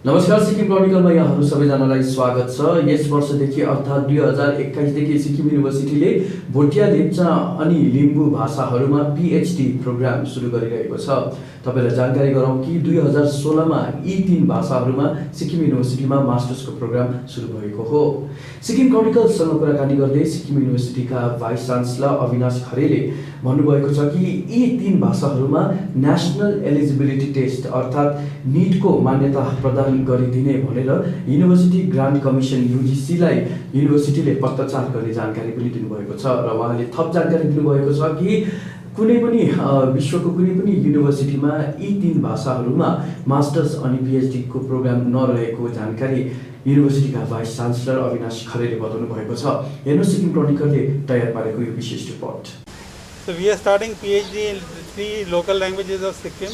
नमस्कार, सिक्किम क्रोनिकलमा यहाँहरू सबैजनालाई स्वागत छ। यस वर्षदेखि अर्थात् 2021 देखि सिक्किम युनिभर्सिटीले भुटिया लेप्चा अनि लिम्बू भाषाहरूमा पीएचडी प्रोग्राम सुरु गरिरहेको छ। तपाईलाई जानकारी गराउँ कि 2016 मा यी 3 भाषाहरूमा सिक्किम युनिभर्सिटीमा मास्टर्सको प्रोग्राम सुरु भएको हो। सिक्किम क्रोनिकलसँग कुराकानी गर्दै सिक्किम युनिभर्सिटीका भाइस चान्सलर अविनाश खरेलले भन्नुभएको छ कि यी 3 भाषाहरूमा नेशनल एलिजिबिलिटी टेस्ट अर्थात् नीटको मान्यता प्रदान गरिदिने भनेर युनिभर्सिटी ग्रान्ट कमिसन यूजीसीलाई युनिभर्सिटीले पत्रचार गर्ने जानकारी पनि दिनुभएको छ। र उहाँले थप जानकारी दिनुभएको छ कि कुनै पनि विश्वको कुनै पनि युनिभर्सिटीमा यी 3 भाषाहरूमा मास्टर्स अनि पीएचडी को प्रोग्राम नरहेको जानकारी युनिभर्सिटीका भाइस चान्सलर अविनाश खरेलले बताउनु भएको छ। हेर्नुहोस् सिक्किम क्रोनिकलले तयार पारेको यो विशेष report. So we are starting PhD in 3 local languages of Sikkim,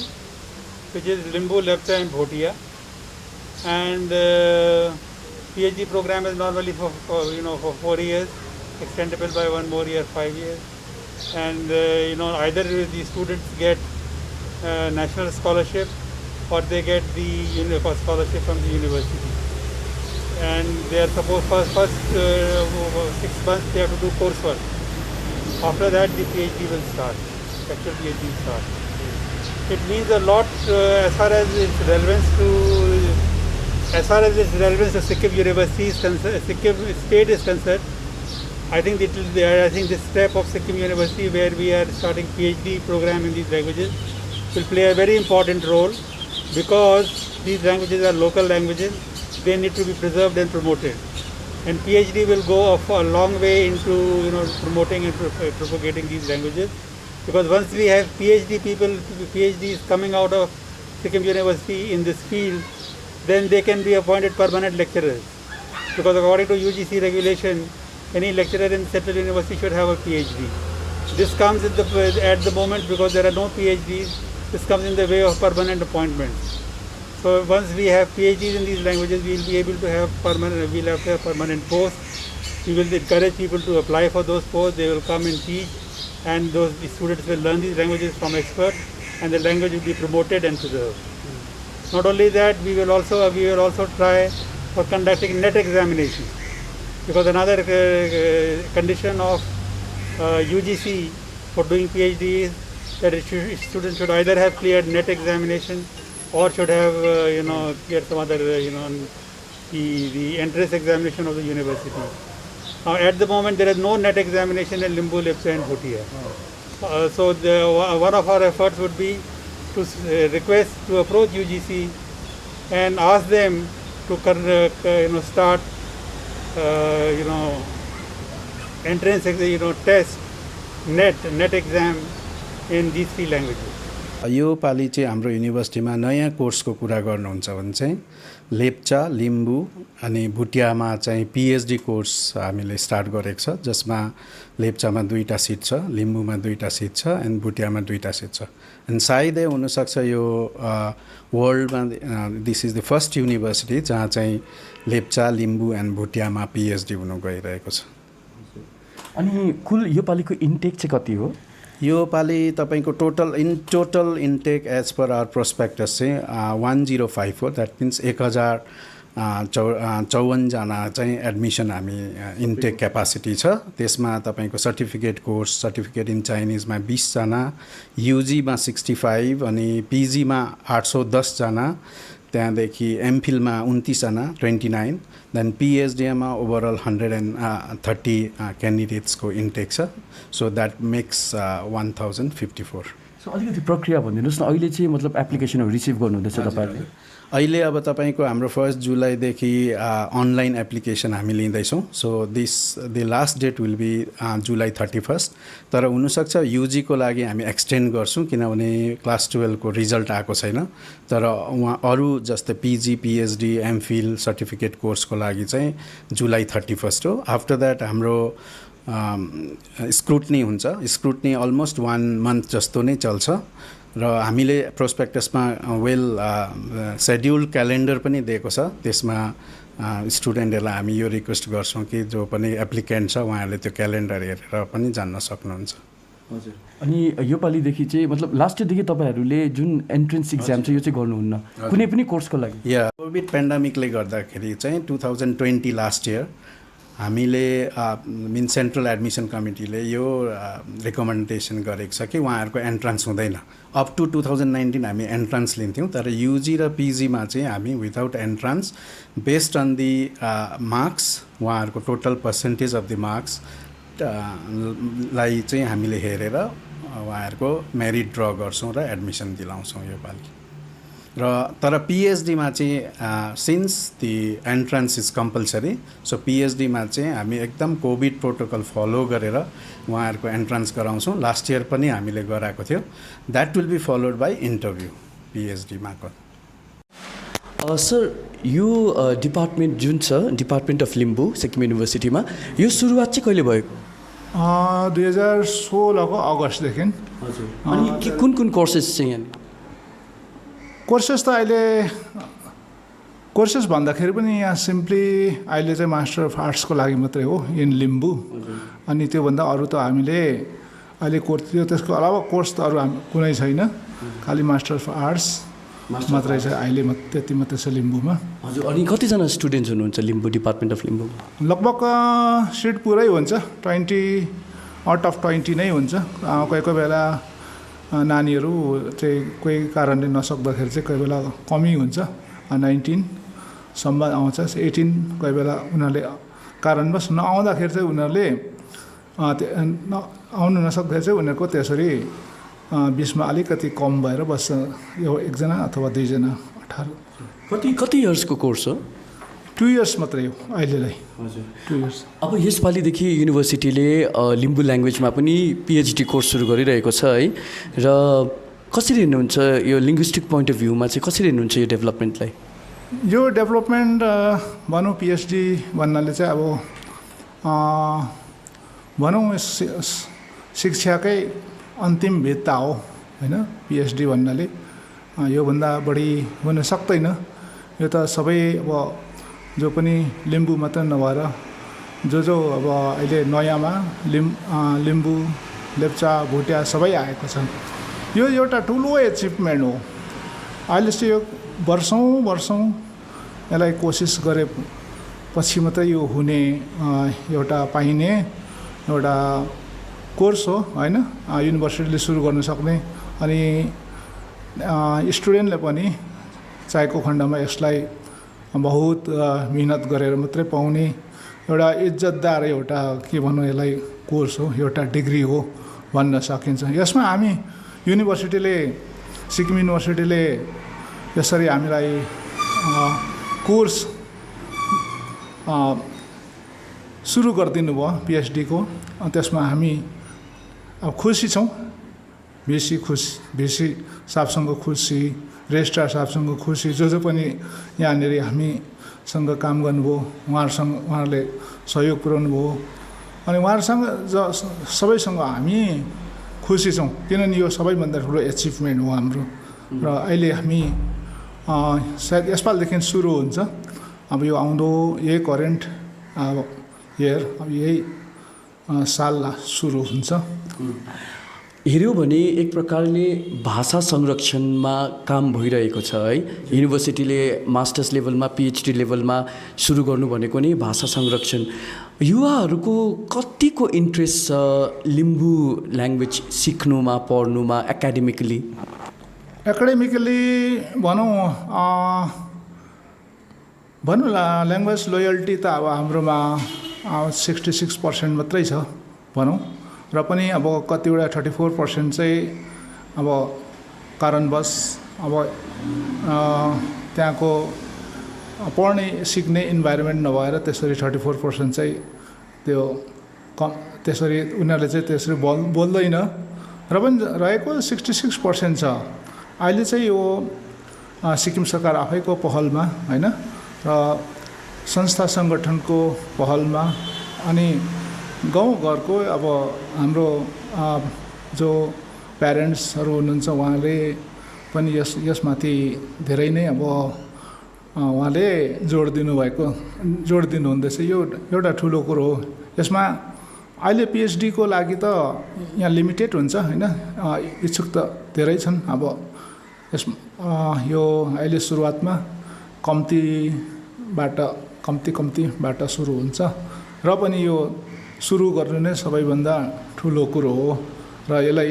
which is Limboo, Lepcha and Bhutia. And PhD program is normally for 4 years, extendable by 1 more year, 5 years. And either the students get national scholarship or they get the scholarship from the university. And they are supposed first 6 months they have to do coursework. After that, the PhD will start. Actual PhD start. It means a lot as far as its relevance to Sikkim University is concerned, Sikkim State is concerned. I think this step of Sikkim University, where we are starting PhD program in these languages, will play a very important role because these languages are local languages. They need to be preserved and promoted. And PhD will go a long way into promoting and propagating these languages, because once we have PhDs coming out of Sikkim University in this field, then they can be appointed permanent lecturers. Because according to UGC regulation, any lecturer in Central University should have a PhD. This comes at the moment because there are no PhDs. This comes in the way of permanent appointments. So once we have PhDs in these languages, we will be able to have permanent posts. We will encourage people to apply for those posts. They will come and teach, and the students will learn these languages from experts, and the language will be promoted and preserved. Not only that, we will also try for conducting net examinations, because another condition of UGC for doing PhD is that students should either have cleared net examination or should have cleared some other the entrance examination of the university. Now at the moment there is no net examination in Limboo, Lepcha and Bhutia. So one of our efforts would be to approach UGC and ask them to start entrance test net exam in these 3 languages. यो पालि चाहिँ हाम्रो युनिभर्सिटीमा नयाँ कोर्सको कुरा गर्नुहुन्छ भने चाहिँ लेप्चा, लिम्बू अनि भुटियामा चाहिँ पीएचडी कोर्स हामीले स्टार्ट गरेको छ, जसमा लेप्चामा 2टा सिट छ, लिम्बूमा 2टा सिट छ एन्ड भुटियामा 2टा सिट छ। एन्ड सायदै हुनसक्छ यो वर्ल्डमा this is the first university जहाँ चाहिँ लेप्चा, लिम्बू एन्ड भुटियामा पीएचडी हुन गइरहेको छ। अनि कुल यो पालिको इन्टेक चाहिँ कति हो? यो पालि तपाईको total intake as per our prospectus चाहिँ 1054, द्याट मिन्स 1054 जना चाहिँ एडमिसन हामी इन्टेक क्यापासिटी छ। त्यसमा तपाईको सर्टिफिकेट इन चाइनिजमा 20 जना, युजीमा 65 अनि पीजीमा 810 जना, त्यहाँदेखि एमफिलमा 29 जना 29, देन पीएचडीमा ओभरअल 130 क्यान्डिडेट्सको इन्टेक छ। So that makes 1054। सो अलिकति प्रक्रिया भनिदिनुहोस् न, अहिले चाहिँ मतलब एप्लिकेसनहरू रिसिभ गर्नुहुँदैछ तपाईँहरूले? अहिले अब तपाईँको हाम्रो 1 जुलाईदेखि अनलाइन एप्लिकेसन हामी लिँदैछौँ। So the last date will be July 31। तर हुनसक्छ युजीको लागि हामी एक्सटेन्ड गर्छौँ, किनभने क्लास 12 को रिजल्ट आएको छैन। तर उहाँ अरू जस्तै पीजी, पीएचडी, एमफिल सर्टिफिकेट कोर्सको लागि चाहिँ जुलाई 31 हो। आफ्टर द्याट हाम्रो स्क्रुटनी हुन्छ। स्क्रुटनी अलमोस्ट 1 मन्थ जस्तो नै चल्छ र हामीले प्रोस्पेक्टसमा सेड्युल क्यालेन्डर पनि दिएको छ। त्यसमा स्टुडेन्टहरूलाई हामी यो रिक्वेस्ट गर्छौँ कि जो पनि एप्लिकेन्ट छ उहाँहरूले त्यो क्यालेन्डर हेरेर पनि जान्न सक्नुहुन्छ। हजुर अनि योपालिदेखि चाहिँ मतलब लास्ट इयरदेखि तपाईँहरूले जुन एन्ट्रेन्स इक्जाम छ यो चाहिँ गर्नुहुन्न कुनै पनि कोर्सको लागि? या कोभिड पेन्डामिकले गर्दाखेरि चाहिँ 2020 लास्ट इयर हामीले मिन सेन्ट्रल एडमिसन कमिटीले यो रिकमेन्डेसन गरेको छ कि उहाँहरूको एन्ट्रान्स हुँदैन। अप टु 2019 हामी एन्ट्रान्स लिन्थ्यौँ, तर युजी र पिजीमा चाहिँ हामी without entrance based on the marks उहाँहरूको total percentage of the marks लाई चाहिँ हामीले हेरेर उहाँहरूको मेरिट ड्र गर्छौँ र एडमिसन दिलाउँछौँ योपालि। र तर पिएचडीमा चाहिँ since the entrance is compulsory, so पिएचडीमा चाहिँ हामी एकदम कोभिड प्रोटोकल फलो गरेर उहाँहरूको एन्ट्रान्स गराउँछौँ। लास्ट इयर पनि हामीले गराएको थियो। That will be followed by interview पिएचडीमाको। सर यो डिपार्टमेन्ट जुन छ डिपार्टमेन्ट अफ लिम्बू सिक्किम युनिभर्सिटीमा यो सुरुवात चाहिँ कहिले भएको? 2016 को अगस्तदेखि। हजुर अनि कुन कुन कोर्सेस चाहिँ यहाँ? कोर्सेस त अहिले कोर्सेस भन्दाखेरि पनि यहाँ सिम्पली अहिले चाहिँ मास्टर अफ आर्ट्सको लागि मात्रै हो इन लिम्बू। अनि त्योभन्दा अरू त हामीले अहिले कोर्स त्यो त्यसको अलावा कोर्स त अरू कुनै छैन, खालि मास्टर अफ आर्ट्स मात्रै छ अहिले त्यति मात्रै छ लिम्बूमा। हजुर अनि कतिजना स्टुडेन्ट्स हुनुहुन्छ लिम्बू डिपार्टमेन्ट अफ लिम्बू? लगभग सिट पुरै हुन्छ, 20 आउट अफ 20 नै हुन्छ। कोही कोही बेला नानीहरू चाहिँ कोही कारणले नसक्दाखेरि चाहिँ कोही बेला कमी हुन्छ, 19सम्म आउँछ, 18 कोही बेला उनीहरूले कारणवश नआउँदाखेरि चाहिँ उनीहरूले आउनु नसक्दाखेरि चाहिँ उनीहरूको त्यसरी 20मा अलिकति कम भएर बस्छ, यो एकजना अथवा दुईजना। 18 कति इयर्सको कोर्स हो? 2 इयर्स मात्रै हो अहिलेलाई। हजुर 2 इयर्स। अब यसपालिदेखि युनिभर्सिटीले लिम्बू ल्याङ्ग्वेजमा पनि पिएचडी कोर्स सुरु गरिरहेको छ है, र कसरी हेर्नुहुन्छ यो लिङ्ग्विस्टिक पोइन्ट अफ भ्यूमा चाहिँ कसरी हेर्नुहुन्छ यो डेभलपमेन्टलाई? यो डेभलपमेन्ट भनौँ पिएचडी भन्नाले चाहिँ अब भनौँ शिक्षाकै अन्तिम भित्ता हो होइन पिएचडी भन्नाले। योभन्दा बढी हुन सक्दैन। यो त सबै अब जो पनि लिम्बू मात्र नभएर जो अब अहिले नयाँमा लिम्बू, लेप्चा, भुटिया सबै आएको छन्। यो एउटा ठुलो एचिभमेन्ट हो। अहिले चाहिँ यो वर्षौँ यसलाई कोसिस गरेपछि मात्रै यो हुने एउटा पाइने एउटा कोर्स हो होइन, युनिभर्सिटीले सुरु गर्न सक्ने। अनि स्टुडेन्टले पनि चाहेको खण्डमा यसलाई बहुत मिहिनेत गरेर मात्रै पाउने एउटा इज्जतदार एउटा के भनौँ यसलाई कोर्स हो, एउटा डिग्री हो भन्न सकिन्छ। यसमा हामी युनिभर्सिटीले सिक्किम युनिभर्सिटीले यसरी हामीलाई कोर्स सुरु गरिदिनु भयो पिएचडीको। त्यसमा हामी अब खुसी छौँ, भिसी साहबसँग खुसी, रेजिस्ट्रार साहबसँग खुसी, जो पनि यहाँनिर हामीसँग काम गर्नुभयो उहाँहरूले सहयोग पुर्याउनु भयो। अनि उहाँहरूसँग सबैसँग हामी खुसी छौँ, किनभने यो सबैभन्दा ठुलो एचिभमेन्ट हो हाम्रो। र अहिले हामी सायद यसपालिदेखि सुरु हुन्छ। अब यो आउँदो यही करेन्ट इयर अब यही साल सुरु हुन्छ। हेऱ्यो भने एक प्रकारले भाषा संरक्षणमा काम भइरहेको छ है। युनिभर्सिटीले मास्टर्स लेभलमा पिएचडी लेभलमा सुरु गर्नु भनेको नै भाषा संरक्षण। युवाहरूको कतिको इन्ट्रेस्ट छ लिम्बू ल्याङ्ग्वेज सिक्नुमा, पढ्नुमा एकाडेमिकली भनौँ ल्याङ्ग्वेज लोयल्टी त अब हाम्रोमा 66% मात्रै छ भनौँ, र पनि अब कतिवटा 34% चाहिँ अब कारणवश अब त्यहाँको पढ्ने सिक्ने इन्भाइरोमेन्ट नभएर त्यसरी 34% चाहिँ त्यो त्यसरी उनीहरूले चाहिँ त्यसरी बोल्दैन, र पनि रहेको 66% छ। अहिले चाहिँ यो सिक्किम सरकार आफैको पहलमा होइन, र संस्था सङ्गठनको पहलमा, अनि गाउँघरको अब हाम्रो जो प्यारेन्ट्सहरू हुनुहुन्छ उहाँले पनि यसमाथि धेरै नै अब उहाँले जोड दिनुहुँदैछ। यो एउटा ठुलो कुरो हो। यसमा अहिले पिएचडीको लागि त यहाँ लिमिटेड हुन्छ होइन, इच्छुक त धेरै छन्। अब यस यो अहिले सुरुवातमा कम्तीबाट सुरु हुन्छ र पनि यो सुरु गर्नु नै सबैभन्दा ठुलो कुरो हो र यसलाई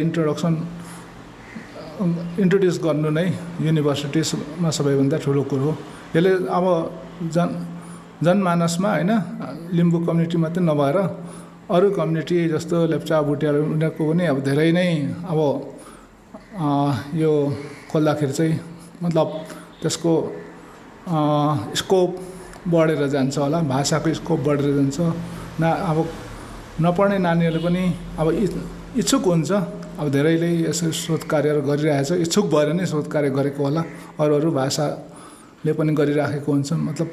इन्ट्रोड्युस गर्नु नै युनिभर्सिटिजमा सबैभन्दा ठुलो कुरो हो। यसले अब जनमानसमा होइन लिम्बू कम्युनिटी मात्रै नभएर अरू कम्युनिटी जस्तो लेप्चा भुटिया उनीहरूको पनि अब धेरै नै अब यो खोल्दाखेरि चाहिँ मतलब त्यसको स्कोप बढेर जान्छ होला, भाषाको स्कोप बढेर जान्छ। अब नपढ्ने नानीहरूले पनि अब इच्छुक हुन्छ। अब धेरैले यसो शोध कार्यहरू गरिरहेछ, इच्छुक भएर नै शोध कार्य गरेको होला, अरू भाषाले पनि गरिराखेको हुन्छ। मतलब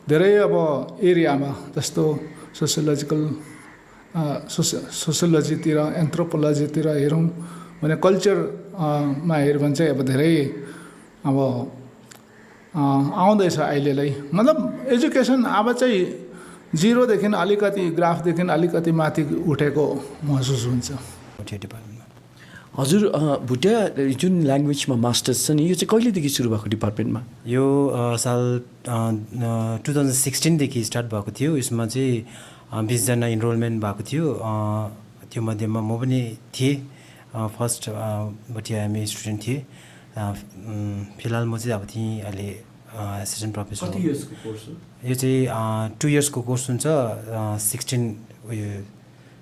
धेरै अब एरियामा जस्तो सोसियोलोजीतिर एन्थ्रोपोलोजीतिर हेरौँ भने कल्चरमा हेऱ्यो भने चाहिँ अब धेरै अब आउँदैछ अहिलेलाई। मतलब एजुकेसन अब चाहिँ जिरोदेखि अलिकति ग्राफदेखि अलिकति माथि उठेको महसुस हुन्छ। हजुर भुटिया जुन ल्याङ्ग्वेजमा मास्टर्स छ नि, यो चाहिँ कहिलेदेखि सुरु भएको डिपार्टमेन्टमा? यो साल 2016देखि स्टार्ट भएको थियो। यसमा चाहिँ 20जना इनरोलमेन्ट भएको थियो। त्यो मध्येमा म पनि थिएँ, फर्स्ट भुटिया एमए स्टुडेन्ट थिएँ। फिलहाल म चाहिँ अब त्यहीँ अहिले एसिस्टेन्ट प्रोफेसर। कति इयर्सको कोर्स हो यो? चाहिँ 2 इयर्सको कोर्स हुन्छ।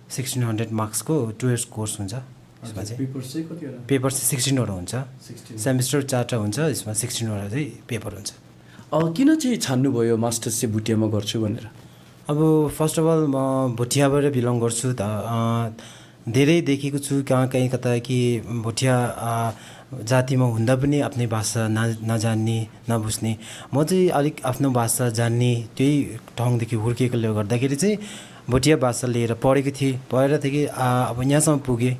1600 मार्क्सको 2 इयर्स कोर्स हुन्छ। यसमा चाहिँ पेपर चाहिँ 16वटा हुन्छ। सेमिस्टर 4टा हुन्छ, यसमा 16वटा चाहिँ पेपर हुन्छ। किन चाहिँ छान्नुभयो मास्टर्स चाहिँ भुटियामा गर्छु भनेर? अब फर्स्ट अफ अल म भुटियाबाट बिलङ गर्छु त धेरै देखेको छु कहीँ कता कि भुटिया जातिमा हुँदा पनि आफ्नै भाषा नजान्ने नबुझ्ने। म चाहिँ अलिक आफ्नो भाषा जान्ने त्यही ठाउँदेखि हुर्किएकोले गर्दाखेरि चाहिँ भुटिया भाषा लिएर पढेको थिएँ। पढेर थिएँ अब यहाँसम्म पुगेँ।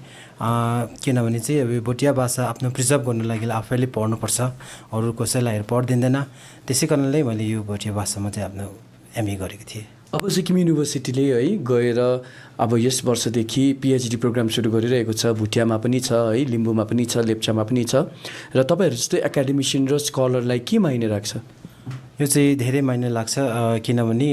किनभने चाहिँ अब भुटिया भाषा आफ्नो प्रिजर्भ गर्नु लागि आफैले पढ्नुपर्छ, अरू कसैलाई हेरेर पढिदिँदैन। त्यसै कारणले मैले यो भुटिया भाषामा चाहिँ आफ्नो एमए गरेको थिएँ। अब सिक्किम युनिभर्सिटीले है गएर अब यस वर्षदेखि पिएचडी प्रोग्राम सुरु गरिरहेको छ। भुटियामा पनि छ है, लिम्बूमा पनि छ, लेप्चामा पनि छ। र तपाईँहरू जस्तै एकाडेमिसियन र स्कलरलाई के मायने राख्छ? यो चाहिँ धेरै मायने लाग्छ। किनभने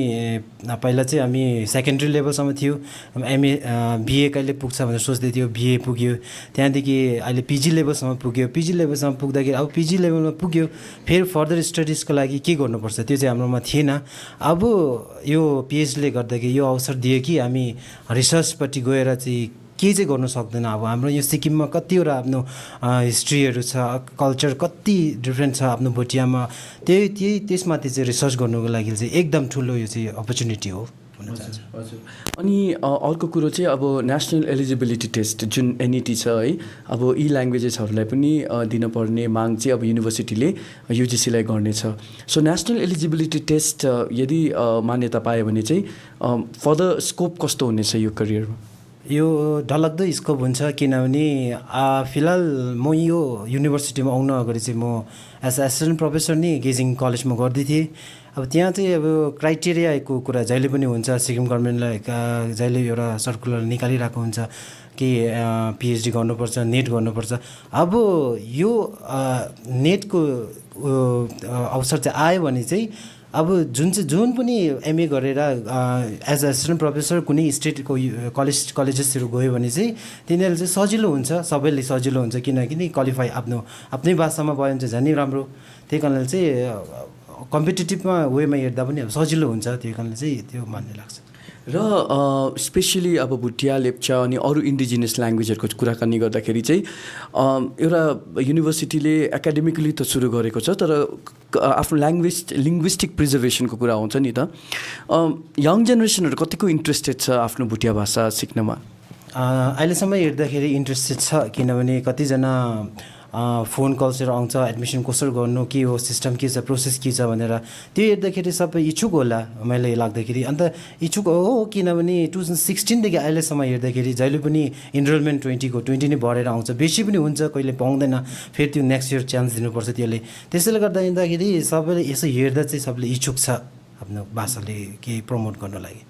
पहिला चाहिँ हामी सेकेन्ड्री लेभलसम्म थियो। एमए बिए कहिले पुग्छ भनेर सोच्दै थियो, बिए पुग्यो। त्यहाँदेखि अहिले पिजी लेभलसम्म पुग्यो। पिजी लेभलसम्म पुग्दाखेरि अब पिजी लेभलमा पुग्यो, फेरि फर्दर स्टडिजको लागि के गर्नुपर्छ त्यो चाहिँ हाम्रोमा थिएन। अब यो पिएचडीले गर्दाखेरि यो अवसर दियो कि हामी रिसर्चपट्टि गएर चाहिँ के चाहिँ गर्नु सक्दैन। अब हाम्रो यो सिक्किममा कतिवटा आफ्नो हिस्ट्रीहरू छ, कल्चर कति डिफ्रेन्ट छ आफ्नो भुटियामा, त्यसमाथि चाहिँ रिसर्च गर्नुको लागि चाहिँ एकदम ठुलो यो चाहिँ अपर्च्युनिटी हो भन्न चाहन्छु। हजुर। अनि अर्को कुरो चाहिँ अब नेसनल एलिजिबिलिटी टेस्ट जुन एनइटी छ है, अब यी ल्याङ्ग्वेजेसहरूलाई पनि दिनपर्ने माग चाहिँ अब युनिभर्सिटीले युजिसीलाई गर्नेछ। सो नेसनल एलिजिबिलिटी टेस्ट यदि मान्यता पायो भने चाहिँ फर्दर स्कोप कस्तो हुनेछ यो करियरमा? यो डरलाग्दो स्कोप हुन्छ। किनभने फिलहाल म यो युनिभर्सिटीमा आउन अगाडि चाहिँ म एज एसिस्टेन्ट प्रोफेसर नै गेजिङ कलेजमा गर्दै थिएँ। अब त्यहाँ चाहिँ अब क्राइटेरियाको कुरा जहिले पनि हुन्छ। सिक्किम गभर्मेन्टलाई जहिले एउटा सर्कुलर निकालिरहेको हुन्छ कि पिएचडी गर्नुपर्छ, नेट गर्नुपर्छ। अब यो नेटको अवसर चाहिँ आयो भने चाहिँ अब जुन पनि एमए गरेर एज एसिस्टेन्ट प्रोफेसर कुनै स्टेटको कलेजेसहरू गयो भने चाहिँ तिनीहरूले चाहिँ सजिलो हुन्छ, सबैले सजिलो हुन्छ। किनकि क्वालिफाई आफ्नै भाषामा भयो भने चाहिँ झन् राम्रो। त्यही कारणले चाहिँ कम्पिटेटिभमा वेमा हेर्दा पनि अब सजिलो हुन्छ। त्यही कारणले चाहिँ त्यो मान्ने लाग्छ। र स्पेसली अब भुटिया लेप्चा अनि अरू इन्डिजिनियस ल्याङ्ग्वेजहरूको कुराकानी गर्दाखेरि चाहिँ एउटा युनिभर्सिटीले एकाडेमिकली त सुरु गरेको छ, तर आफ्नो लिङ्ग्विस्टिक प्रिजर्भेसनको कुरा आउँछ नि त। यङ जेनेरेसनहरू कतिको इन्ट्रेस्टेड छ आफ्नो भुटिया भाषा सिक्नमा? अहिलेसम्म हेर्दाखेरि इन्ट्रेस्टेड छ। किनभने कतिजना फोन कल्सहरू आउँछ, एडमिसन कसरी गर्नु, के हो सिस्टम, के छ प्रोसेस के छ भनेर। त्यो हेर्दाखेरि सबै इच्छुक होला मैले लाग्दाखेरि। अन्त इच्छुक हो किनभने 2016देखि अहिलेसम्म हेर्दाखेरि जहिले पनि इनरोलमेन्ट 20 नै बढेर आउँछ। बेसी पनि हुन्छ, कहिले पाउँदैन, फेरि त्यो नेक्स्ट इयर चान्स दिनुपर्छ त्यसले। त्यसैले गर्दाखेरि सबैले यसो हेर्दा चाहिँ सबैले इच्छुक छ आफ्नो भाषाले केही प्रमोट गर्नु लागि।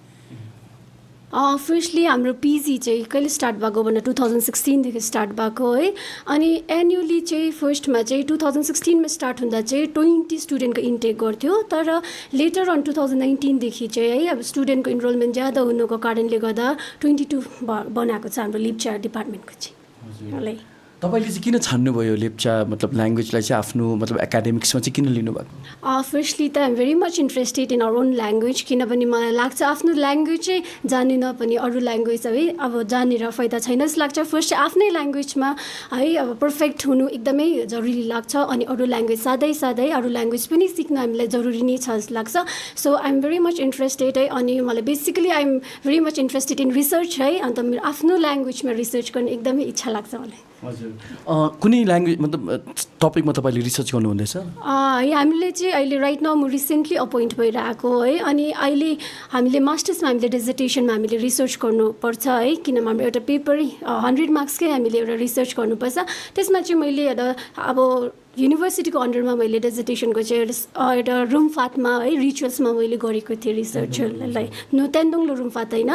फर्स्टली हाम्रो पिजी चाहिँ कहिले स्टार्ट भएको भन्दा 2016देखि स्टार्ट भएको है अनि एन्युअली चाहिँ फर्स्टमा चाहिँ 2016मा स्टार्ट हुँदा चाहिँ 20 स्टुडेन्टको इन्टेक गर्थ्यो तर लेटर अन 2019देखि चाहिँ है अब स्टुडेन्टको इनरोलमेन्ट ज्यादा हुनुको कारणले गर्दा 22 बनाएको छ हाम्रो लेप्चा डिपार्टमेन्टको चाहिँ। तपाईले चाहिँ किन छान्नुभयो लेप्चा मतलब ल्याङ्ग्वेजलाई चाहिँ आफ्नो मतलब एकाडेमिक्समा चाहिँ किन लिनुभएको? फर्स्टली त I am very much interested in our own language किनभने मलाई लाग्छ आफ्नो ल्याङ्ग्वेज चाहिँ जानेन पनि अरू ल्याङ्ग्वेज है अब जानेर फाइदा छैन जस्तो लाग्छ। फर्स्ट आफ्नै ल्याङ्ग्वेजमा है अब पर्फेक्ट हुनु एकदमै जरुरी लाग्छ अनि अरू ल्याङ्ग्वेज साथै अरू ल्याङ्ग्वेज पनि सिक्न हामीलाई जरुरी नै छ जस्तो लाग्छ। So I am very much interested है अनि मलाई basically I am very much interested in research है अन्त मेरो आफ्नो ल्याङ्ग्वेजमा रिसर्च गर्ने एकदमै इच्छा लाग्छ मलाई। हजुर कुनै ल्याङ्ग्वेज मतलब टपिकमा तपाईँले रिसर्च गर्नुहुँदैछ? हामीले चाहिँ अहिले राइट नाउ म रिसेन्टली अपोइन्ट भइरहेको है अनि अहिले हामीले मास्टर्समा हामीले डेजर्टेसनमा हामीले रिसर्च गर्नुपर्छ है किनभने हाम्रो एउटा पेपरै 100 मार्क्सकै हामीले एउटा रिसर्च गर्नुपर्छ। त्यसमा चाहिँ मैले अब युनिभर्सिटीको अन्डरमा मैले डेजर्टेसनको चाहिँ एउटा रुमफातमा है रिचुअल्समा मैले गरेको थिएँ रिसर्चलाई तेन्दोङ रुमफात होइन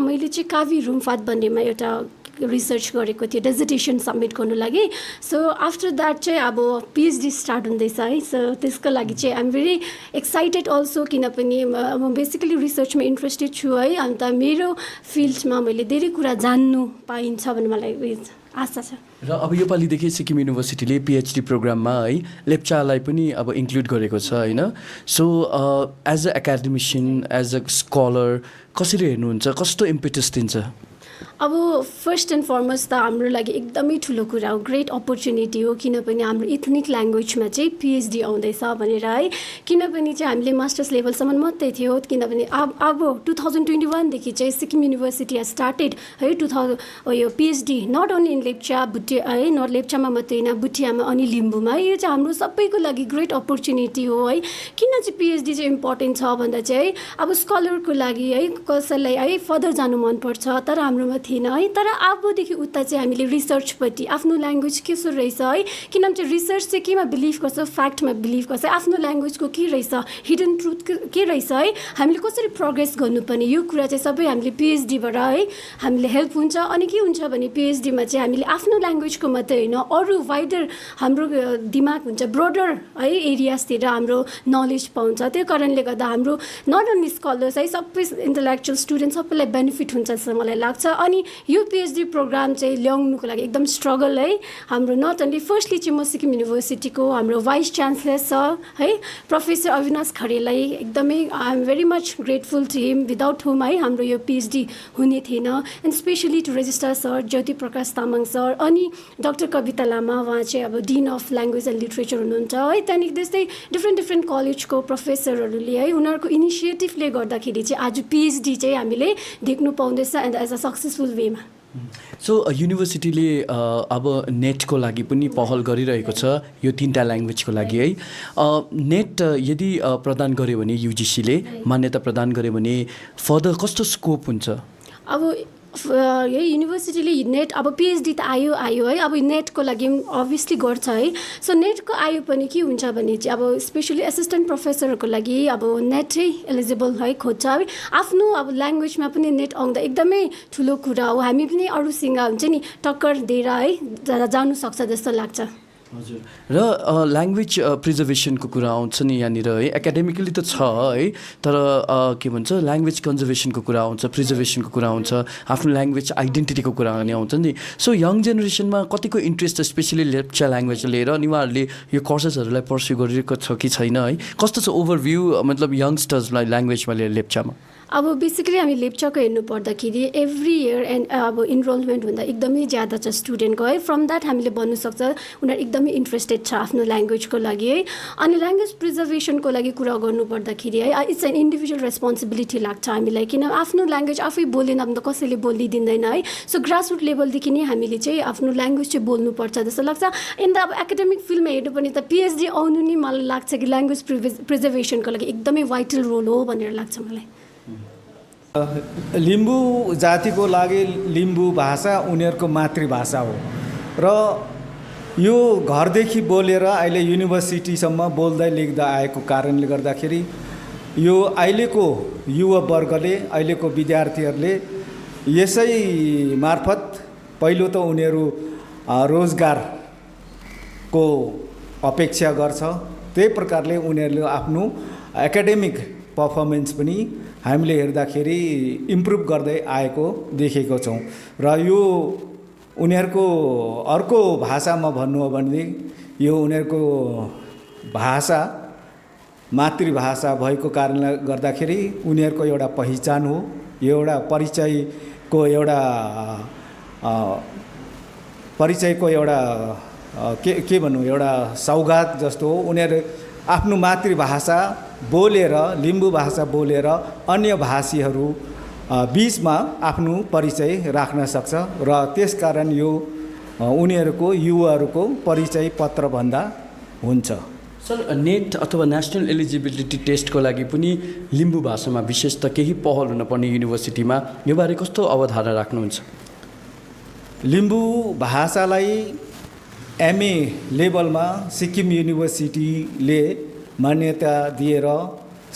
मैले चाहिँ कावी रुमफात भन्नेमा एउटा रिसर्च गरेको थियो डेजर्टेसन सबमिट गर्नु लागि। सो आफ्टर द्याट चाहिँ अब पिएचडी स्टार्ट हुँदैछ है सो त्यसको लागि चाहिँ I am very excited also किनभने म बेसिकली रिसर्चमा इन्ट्रेस्टेड छु है अन्त मेरो फिल्डमा मैले धेरै कुरा जान्नु पाइन्छ भन्ने मलाई आशा छ। र अब योपालिदेखि सिक्किम युनिभर्सिटीले पिएचडी प्रोग्राममा है लेप्चालाई पनि अब इन्क्लुड गरेको छ होइन। So as a academician as a scholar कसरी हेर्नुहुन्छ कस्तो इम्पेटस दिन्छ? अब फर्स्ट एन्ड फरमोस्ट त हाम्रो लागि एकदमै ठुलो कुरा हो ग्रेट अपर्च्युनिटी हो किनभने हाम्रो इथनिक ल्याङ्ग्वेजमा चाहिँ पिएचडी आउँदैछ भनेर है किनभने चाहिँ हामीले मास्टर्स लेभलसम्म मात्रै थियो किनभने अब 2021देखि चाहिँ सिक्किम युनिभर्सिटी हेज स्टार्टेड है यो PhD not only in Lepcha Bhutia है नट लेप्चामा मात्रै होइन भुटियामा अनि लिम्बूमा यो चाहिँ हाम्रो सबैको लागि ग्रेट अपर्च्युनिटी हो है। किन चाहिँ पिएचडी चाहिँ इम्पोर्टेन्ट छ भन्दा चाहिँ अब स्कलरको लागि है कसैलाई है फर्दर जानु मनपर्छ तर हाम्रोमा थिएन है तर अबदेखि उता चाहिँ हामीले रिसर्चपट्टि आफ्नो ल्याङ्ग्वेज के सो रहेछ है किनभने चाहिँ रिसर्च चाहिँ केमा बिलिभ गर्छ फ्याक्टमा बिलिभ गर्छ आफ्नो ल्याङ्ग्वेजको के रहेछ हिडन ट्रुथ के रहेछ है हामीले कसरी प्रोग्रेस गर्नुपर्ने यो कुरा चाहिँ सबै हामीले पिएचडीबाट है हामीले हेल्प हुन्छ। अनि के हुन्छ भने पिएचडीमा चाहिँ हामीले आफ्नो ल्याङ्ग्वेजको मात्रै होइन अरू वाइडर हाम्रो दिमाग हुन्छ ब्रोडर है एरियाजतिर हाम्रो नलेज पाउँछ त्यो कारणले गर्दा हाम्रो नट ओन्ली स्कलर्स है सबै इन्टलेक्चुअल स्टुडेन्ट सबैलाई बेनिफिट हुन्छ जस्तो मलाई लाग्छ। अनि यो पिएचडी प्रोग्राम चाहिँ ल्याउनुको लागि एकदम स्ट्रगल है हाम्रो नट ओन्ली फर्स्टली चाहिँ म सिक्किम युनिभर्सिटीको हाम्रो भाइस चान्सलर छ है प्रोफेसर अविनाश खरेललाई एकदमै I am very much grateful to him without whom है हाम्रो यो पिएचडी हुने थिएन and specially to registrar sir Jyoti Prakash Tamang sir अनि डाक्टर कविता लामा उहाँ चाहिँ अब dean of language and literature हुनुहुन्छ है त्यहाँदेखि त्यस्तै डिफ्रेन्ट कलेजको प्रोफेसरहरूले है उनीहरूको इनिसिएटिभले गर्दाखेरि चाहिँ आज पिएचडी चाहिँ हामीले देख्नु पाउँदैछ एन्ड एज अ सक्सेसफुल वेमा। सो युनिभर्सिटीले अब नेटको लागि पनि पहल गरिरहेको छ यो 3टा ल्याङ्ग्वेजको लागि है। नेट यदि प्रदान गर्यो भने युजिसीले मान्यता प्रदान गर्यो भने फर्दर कस्तो स्कोप हुन्छ? अब यही युनिभर्सिटीले नेट अब पिएचडी त आयो है अब नेटको लागि अभियसली गर्छ है। सो नेटको आयो पनि के हुन्छ भने चाहिँ अब स्पेसली एसिस्टेन्ट प्रोफेसरहरूको लागि अब नेटै एलिजिबल है खोज्छ है आफ्नो अब ल्याङ्ग्वेजमा पनि नेट आउँदा एकदमै ठुलो कुरा हो हामी पनि अरूसँग हुन्छ नि टक्कर दिएर है जानु सक्छ जस्तो लाग्छ। हजुर र ल्याङ्ग्वेज प्रिजर्भेसनको कुरा आउँछ नि यहाँनिर है एकाडेमिकली त छ है तर के भन्छ ल्याङ्ग्वेज कन्जर्भेसनको कुरा आउँछ प्रिजर्भेसनको कुरा आउँछ आफ्नो ल्याङ्ग्वेज आइडेन्टिटीको कुरा पनि आउँछ नि। सो यङ जेनेरेसनमा कतिको इन्ट्रेस्ट स्पेसली लेप्चा ल्याङ्ग्वेज लिएर अनि उहाँहरूले यो कोर्सेसहरूलाई पर्स्यु गरिरहेको छ कि छैन है कस्तो छ ओभरभ्यू मतलब यङ्स्टर्सलाई ल्याङ्ग्वेजमा लिएर लेप्चामा? अब बेसिकली हामी लेप्चाको हेर्नु पर्दाखेरि एभ्री इयर एन्ड अब इनरोलमेन्ट हुँदा एकदमै ज्यादा छ स्टुडेन्टको है फ्रम द्याट हामीले भन्नु सक्छ उनीहरू एकदमै इन्ट्रेस्टेड छ आफ्नो ल्याङ्ग्वेजको लागि है। अनि ल्याङ्ग्वेज प्रिजर्भेसनको लागि कुरा गर्नु पर्दाखेरि है इट्स एन इन्डिभिजुअल रेस्पोन्सिबिलिटी लाग्छ हामीलाई किन आफ्नो ल्याङ्ग्वेज आफै बोलेन भने त कसैले बोलिदिँदैन है। सो ग्रासरुट लेभलदेखि नै हामीले चाहिँ आफ्नो ल्याङ्ग्वेज चाहिँ बोल्नुपर्छ जस्तो लाग्छ। इन द अब एकाडेमिक फिल्डमा हेर्नु पनि त पिएचडी आउनु नि मलाई लाग्छ कि ल्याङ्ग्वेज प्रिजर्भेसनको लागि एकदमै भाइटल रोल हो भनेर लाग्छ मलाई। लिम्बू जातिको लागि लिम्बू भाषा उनीहरूको मातृभाषा हो र यो घरदेखि बोलेर अहिले युनिभर्सिटीसम्म बोल्दै लेख्दा आएको कारणले गर्दाखेरि यो अहिलेको युवा वर्गले अहिलेको विद्यार्थीहरूले यसै मार्फत पहिलो त उनीहरू रोजगारको अपेक्षा गर्छ, त्यही प्रकारले उनीहरूले आफ्नो एकाडेमिक पर्फर्मेन्स पनि हामीले हेर्दाखेरि इम्प्रुभ गर्दै आएको देखेको छौँ। र यो उनीहरूको अर्को भाषामा भन्नु हो भने यो उनीहरूको भाषा मातृभाषा भएको कारणले गर्दाखेरि उनीहरूको एउटा पहिचान हो, यो एउटा परिचयको एउटा के भनौँ एउटा सौगात जस्तो हो। उनीहरू आफ्नो मातृभाषा बोलेर लिम्बू भाषा बोलेर अन्य भाषीहरू बीचमा आफ्नो परिचय राख्न सक्छ र त्यसकारण यो उनीहरूको युवाहरूको परिचय पत्र भन्दा हुन्छ। सर, नेट अथवा नेसनल एलिजिबिलिटी टेस्टको लागि पनि लिम्बू भाषामा विशेष त केही पहल हुनुपर्ने युनिभर्सिटीमा यो बारे कस्तो अवधारणा राख्नुहुन्छ? लिम्बू भाषालाई एमए लेभलमा सिक्किम युनिभर्सिटीले मान्यता दिएर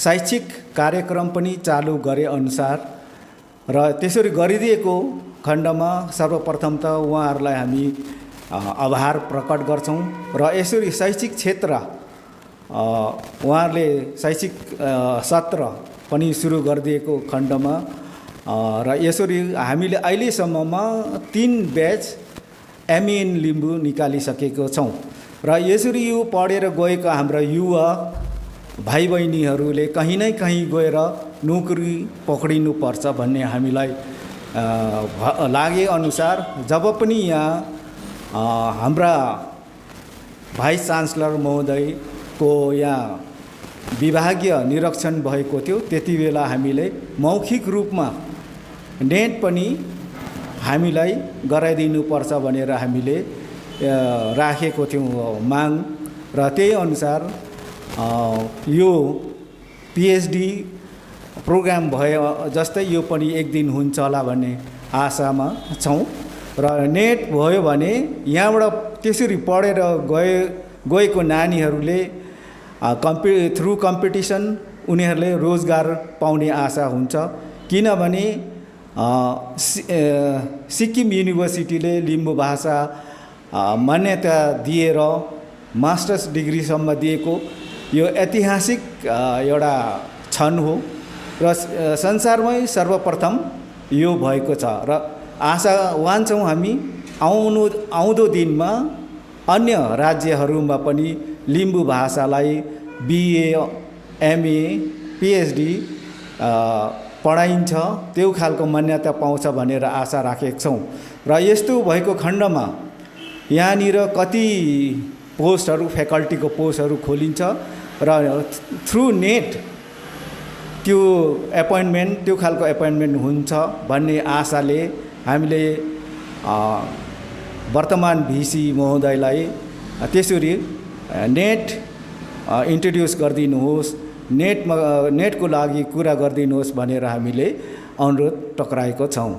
शैक्षिक कार्यक्रम पनि चालु गरे अनुसार र त्यसरी गरिदिएको खण्डमा सर्वप्रथम त उहाँहरूलाई हामी आभार प्रकट गर्छौँ र यसरी शैक्षिक क्षेत्र उहाँहरूले शैक्षिक सत्र पनि सुरु गरिदिएको खण्डमा र यसरी हामीले अहिलेसम्ममा 3 ब्याच एमए इन लिम्बू निकालिसकेको छौँ र यसरी यो पढेर गएका हाम्रा युवा भाइ बहिनीहरूले कहीँ न कहीँ गएर नोकरी पक्रिनुपर्छ भन्ने हामीलाई लागेअनुसार जब पनि यहाँ हाम्रा भाइस चान्सलर महोदयको यहाँ विभागीय निरीक्षण भएको थियो, त्यति बेला हामीले मौखिक रूपमा नेट पनि हामीलाई गराइदिनुपर्छ भनेर हामीले राखेको थियौँ माग र त्यही अनुसार यो पिएचडी प्रोग्राम भयो जस्तै यो पनि एक दिन हुन्छ होला भन्ने आशामा छौँ र नेट भयो भने यहाँबाट त्यसरी पढेर गएको नानीहरूले थ्रु कम्पिटिसन उनीहरूले रोजगार पाउने आशा हुन्छ। किनभने सिक्किम युनिभर्सिटीले लिम्बू भाषा मान्यता दिएर मास्टर्स डिग्रीसम्म दिएको यो ऐतिहासिक एउटा क्षण हो र संसारमै सर्वप्रथम यो भएको छ र आशावान छौँ हामी आउँदो दिनमा अन्य राज्यहरूमा पनि लिम्बू भाषालाई बिए एमए पिएचडी पढाइन्छ, त्यो खालको मान्यता पाउँछ भनेर आशा राखेका छौँ र यस्तो भएको खण्डमा यहाँनिर कति पोस्टहरू फ्याकल्टीको पोस्टहरू खोलिन्छ र थ्रु नेट त्यो खालको एपोइन्टमेन्ट हुन्छ भन्ने आशाले हामीले वर्तमान भिसी महोदयलाई त्यसरी नेट इन्ट्रोड्युस गरिदिनुहोस्, नेटको लागि कुरा गरिदिनुहोस् भनेर हामीले अनुरोध टक्राएको छौँ।